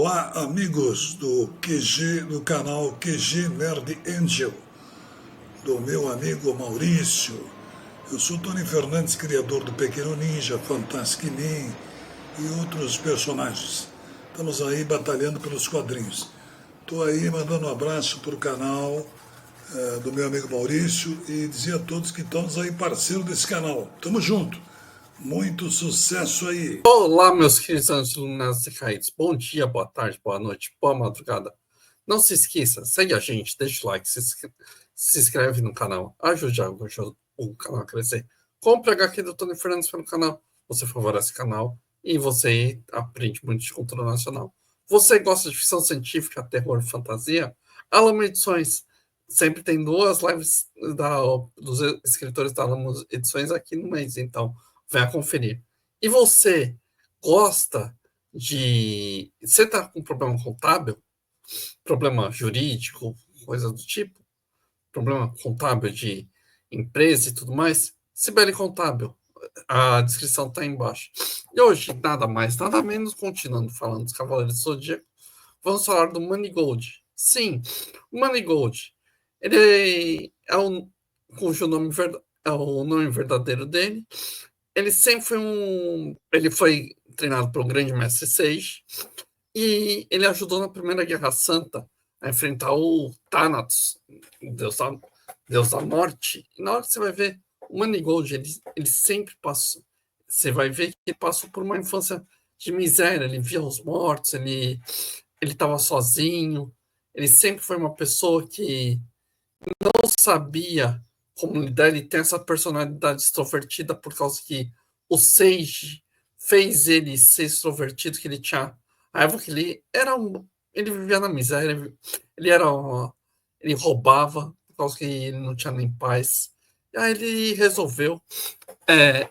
Olá, amigos do QG, do canal QG Nerd Angel, do meu amigo Maurício. Eu sou Tony Fernandes, criador do Pequeno Ninja, Fantastic Me e outros personagens. Estamos aí batalhando pelos quadrinhos. Estou aí mandando um abraço para o canal do meu amigo Maurício e dizer a todos que estamos aí parceiro desse canal. Tamo junto. Muito sucesso aí. Olá, meus queridos anjos iluminados e caídos. Bom dia, boa tarde, boa noite, boa madrugada. Não se esqueça, segue a gente, deixa o like, se inscreve no canal, ajude o canal a crescer. Compre a HQ do Tony Fernandes pelo canal, você favorece o canal e você aprende muito de cultura nacional. Você gosta de ficção científica, terror, fantasia? Alamo Edições sempre tem duas lives dos escritores da Alamo Edições aqui no mês, então venha conferir. E você gosta de. Você está com problema contábil, problema jurídico, coisa do tipo, problema contábil de empresa e tudo mais? Sibeli Contábil, a descrição está embaixo. E hoje, nada mais, nada menos, continuando falando dos Cavaleiros do Zodíaco, vamos falar do Manigold. Sim, o Manigold. Ele é o, cujo nome, é o nome verdadeiro dele. Ele sempre foi um. Ele foi treinado pelo grande mestre Sage e ele ajudou na Primeira Guerra Santa a enfrentar o Thanatos, Deus da Morte. E na hora que você vai ver, o Manigold, ele sempre passou. Você vai ver que ele passou por uma infância de miséria. Ele via os mortos, ele estava sozinho. Ele sempre foi uma pessoa que não sabia como lidar. Ele tem essa personalidade extrovertida por causa que o Sage fez ele ser extrovertido, que ele tinha raiva, que ele era ele vivia na miséria, ele era ele roubava por causa que ele não tinha nem paz. E aí ele resolveu,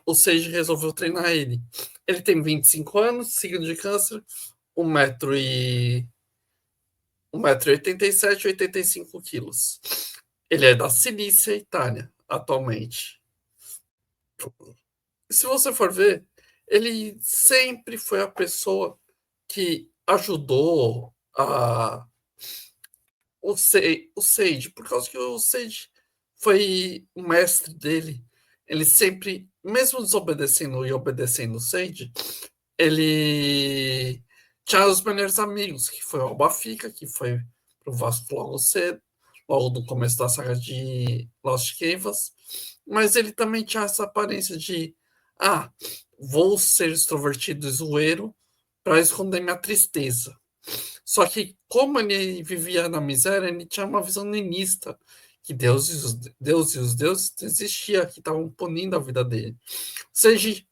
o Sage resolveu treinar ele. Ele tem 25 anos, signo de câncer, 1,87 m, 85 quilos. Ele é da Cilícia, Itália, atualmente. Se você for ver, ele sempre foi a pessoa que ajudou o Sage, por causa que o Sage foi o mestre dele. Ele sempre, mesmo desobedecendo e obedecendo o Sage, ele tinha os melhores amigos, que foi o Albafica, que foi pro Vasco logo cedo, logo no começo da saga de Lost Canvas, mas ele também tinha essa aparência de vou ser extrovertido e zoeiro para esconder minha tristeza. Só que, como ele vivia na miséria, ele tinha uma visão niilista, que Deus e os deuses existiam, que estavam punindo a vida dele. Ou seja,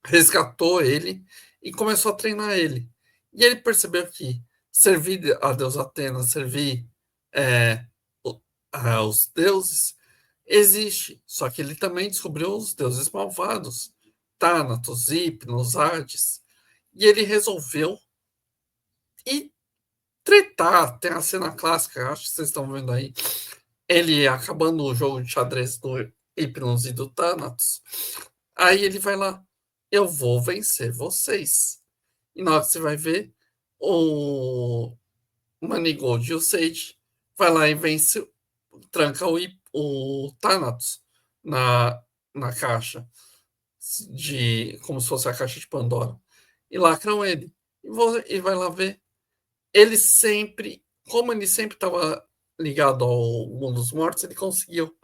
resgatou ele e começou a treinar ele. E ele percebeu que servir a Deus Atena, servir é, aos deuses, existe. Só que ele também descobriu os deuses malvados, Thanatos, Hypnos, Hades. E ele resolveu ir tretar. Tem a cena clássica, acho que vocês estão vendo aí. Ele acabando o jogo de xadrez do Hypnos e do Thanatos. Aí ele vai lá, eu vou vencer vocês. E na hora que você vai ver, o Manigold e o Sage vai lá e vence, tranca o Thanatos na caixa, como se fosse a caixa de Pandora. E lacram ele. E vai lá ver. Ele sempre, como ele sempre estava ligado ao mundo dos mortos, ele conseguiu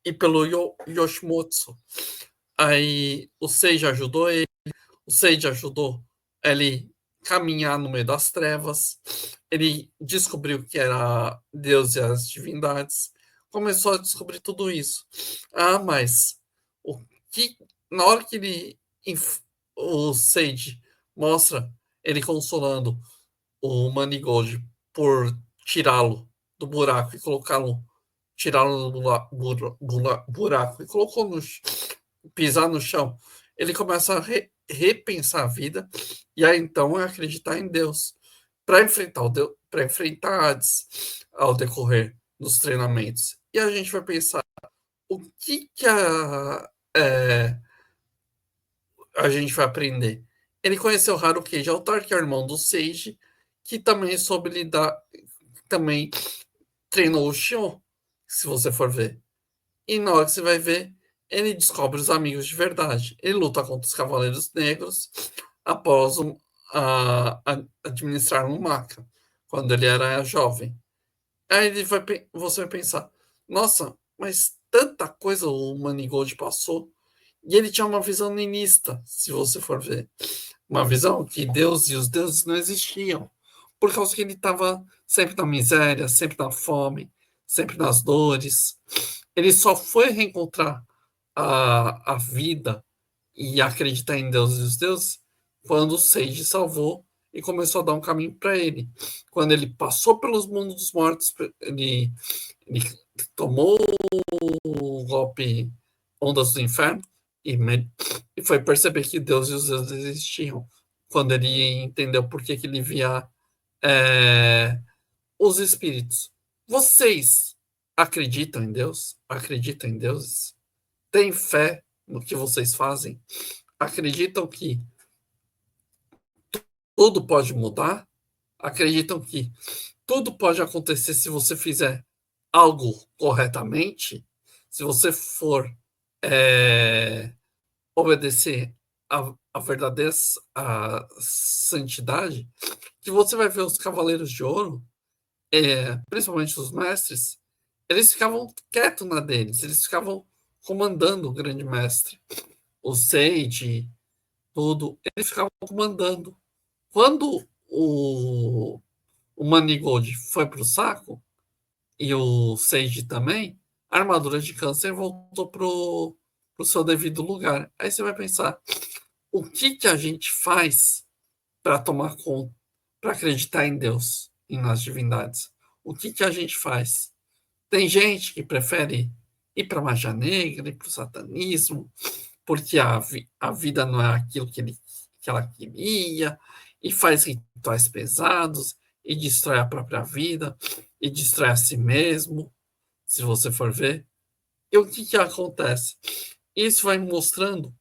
ir pelo Yoshimotsu. Aí o Sage ajudou ele. O Sage ajudou ele caminhar no meio das trevas. Ele descobriu que era Deus e as divindades. Começou a descobrir tudo isso. Mas o que na hora que o Sage mostra ele consolando o Manigold por tirá-lo do buraco e colocá-lo, tirá-lo do buraco e colocou pisar no chão, ele começa a repensar a vida e aí então é acreditar em Deus para enfrentar para enfrentar Hades ao decorrer dos treinamentos. E a gente vai pensar o que a gente vai aprender. Ele conheceu Haruki Jaltar, que é o irmão do Sage, que também soube lidar, também treinou o Xion, se você for ver. E na hora que você vai ver, ele descobre os amigos de verdade. Ele luta contra os Cavaleiros Negros após administrar um Maka, quando ele era jovem. Aí você vai pensar, nossa, mas tanta coisa o Manigold passou. E ele tinha uma visão niilista, se você for ver. Uma visão que Deus e os deuses não existiam. Por causa que ele estava sempre na miséria, sempre na fome, sempre nas dores. Ele só foi reencontrar a vida e acreditar em Deus e os deuses quando o Sage salvou e começou a dar um caminho para ele. Quando ele passou pelos mundos dos mortos, ele tomou o golpe Ondas do Inferno e foi perceber que Deus e os deuses existiam. Quando ele entendeu por que ele via os espíritos. Vocês acreditam em Deus? Acreditam em deuses? Têm fé no que vocês fazem? Acreditam que tudo pode mudar? Acreditam que tudo pode acontecer se você fizer algo corretamente? Se você for obedecer a verdadeira santidade, que você vai ver os Cavaleiros de Ouro, principalmente os mestres, eles ficavam quietos na deles, eles ficavam comandando o grande mestre. O Sage, tudo, eles ficavam comandando. Quando o Manigold foi para o saco, e o Sage também, a armadura de câncer voltou pro seu devido lugar. Aí você vai pensar, o que a gente faz para tomar conta, para acreditar em Deus e nas divindades? O que a gente faz? Tem gente que prefere ir para a magia negra, ir para o satanismo, porque a vida não é aquilo que ela queria, e faz rituais pesados, e destrói a própria vida, e destrói a si mesmo, se você for ver. E o que acontece? Isso vai mostrando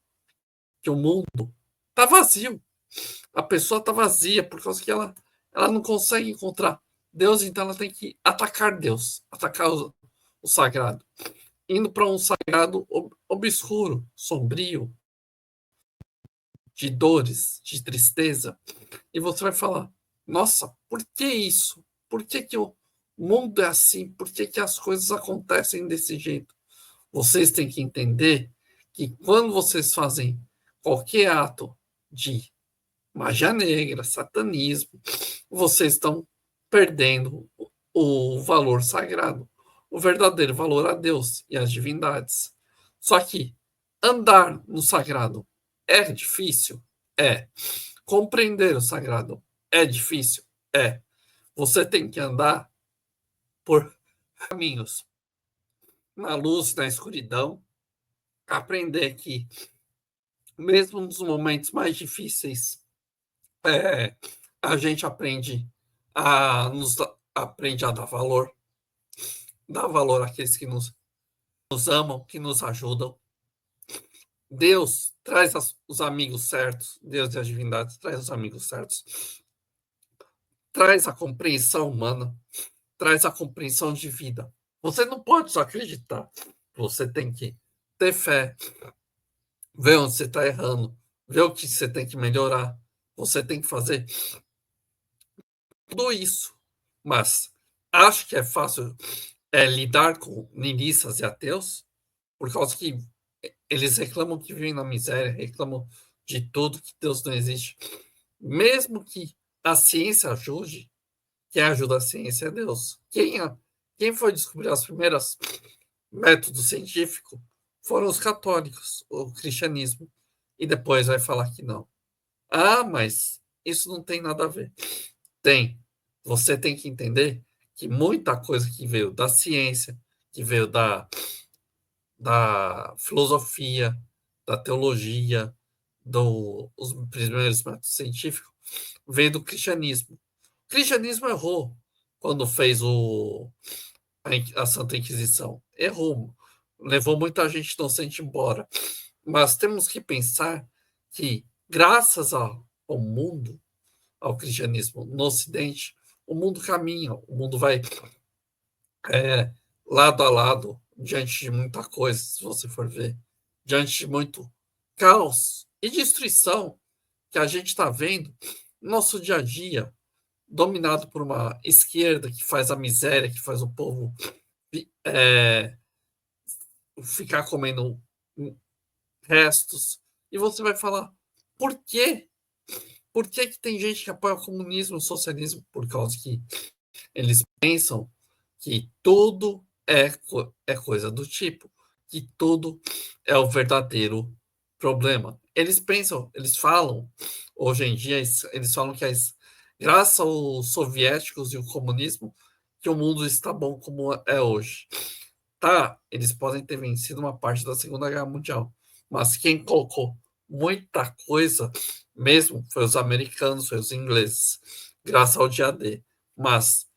que o mundo está vazio. A pessoa está vazia por causa que ela não consegue encontrar Deus, então ela tem que atacar Deus, atacar o sagrado, indo para um sagrado obscuro, sombrio, de dores, de tristeza. E você vai falar, nossa, por que isso? Por que o mundo é assim? Por que as coisas acontecem desse jeito? Vocês têm que entender que quando vocês fazem qualquer ato de magia negra, satanismo, vocês estão perdendo o valor sagrado, o verdadeiro valor a Deus e às divindades. Só que andar no sagrado é difícil? É. Compreender o sagrado é difícil? É. Você tem que andar por caminhos na luz, na escuridão, aprender que, mesmo nos momentos mais difíceis, a gente aprende a dar valor àqueles que nos amam, que nos ajudam. Deus traz os amigos certos, Deus e as divindades traz os amigos certos, traz a compreensão humana, traz a compreensão de vida. Você não pode só acreditar, você tem que ter fé, ver onde você está errando, ver o que você tem que melhorar, você tem que fazer tudo isso. Mas acho que é fácil lidar com niilistas e ateus, por causa que eles reclamam que vivem na miséria, reclamam de tudo, que Deus não existe. Mesmo que a ciência ajude, quem ajuda a ciência é Deus. Quem foi descobrir os primeiros métodos científicos foram os católicos, o cristianismo. E depois vai falar que não. Ah, mas isso não tem nada a ver. Tem. Você tem que entender que muita coisa que veio da ciência, que veio da filosofia, da teologia, dos primeiros métodos científicos, veio do cristianismo. O cristianismo errou quando fez a Santa Inquisição. Errou. Levou muita gente inocente embora. Mas temos que pensar que, graças ao mundo, ao cristianismo no Ocidente, o mundo caminha, o mundo vai lado a lado, diante de muita coisa, se você for ver, diante de muito caos e destruição que a gente está vendo no nosso dia a dia, dominado por uma esquerda que faz a miséria, que faz o povo ficar comendo restos. E você vai falar, por quê? Por que que tem gente que apoia o comunismo e o socialismo? Por causa que eles pensam que tudo é coisa do tipo, que tudo é o verdadeiro problema. Eles pensam, eles falam, hoje em dia, eles falam que graças aos soviéticos e o comunismo, que o mundo está bom como é hoje. Tá, eles podem ter vencido uma parte da Segunda Guerra Mundial, mas quem colocou muita coisa mesmo foi os americanos, foi os ingleses, graças ao dia D. Mas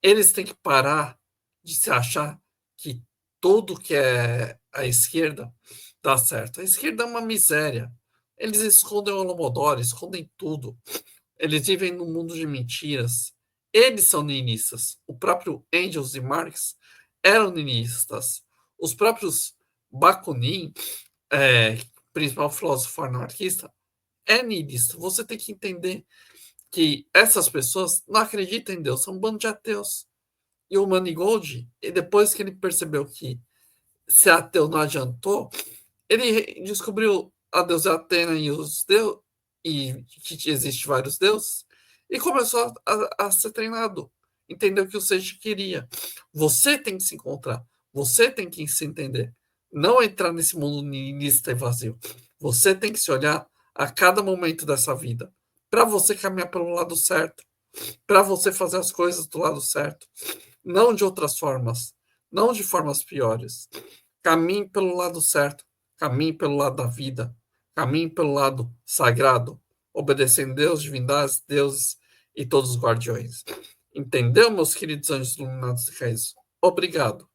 eles têm que parar de se achar que tudo que é a esquerda dá certo. A esquerda é uma miséria. Eles escondem o Holodomor, escondem tudo. Eles vivem num mundo de mentiras. Eles são nihilistas. O próprio Engels e Marx eram nihilistas. Os próprios Bakunin, principal filósofo anarquista, é niilista. Você tem que entender que essas pessoas não acreditam em Deus, são um bando de ateus. E o Manigold, e depois que ele percebeu que ser ateu não adiantou, ele descobriu a deusa Atena e os deuses, e que existe vários deuses, e começou a ser treinado. Entendeu o que o Seixo queria. Você tem que se encontrar, você tem que se entender. Não entrar nesse mundo niilista e vazio. Você tem que se olhar a cada momento dessa vida, para você caminhar pelo lado certo, para você fazer as coisas do lado certo, não de outras formas, não de formas piores. Caminhe pelo lado certo, caminhe pelo lado da vida, caminhe pelo lado sagrado, obedecendo Deus, divindades, deuses e todos os guardiões. Entendeu, meus queridos anjos iluminados de Reis? Obrigado.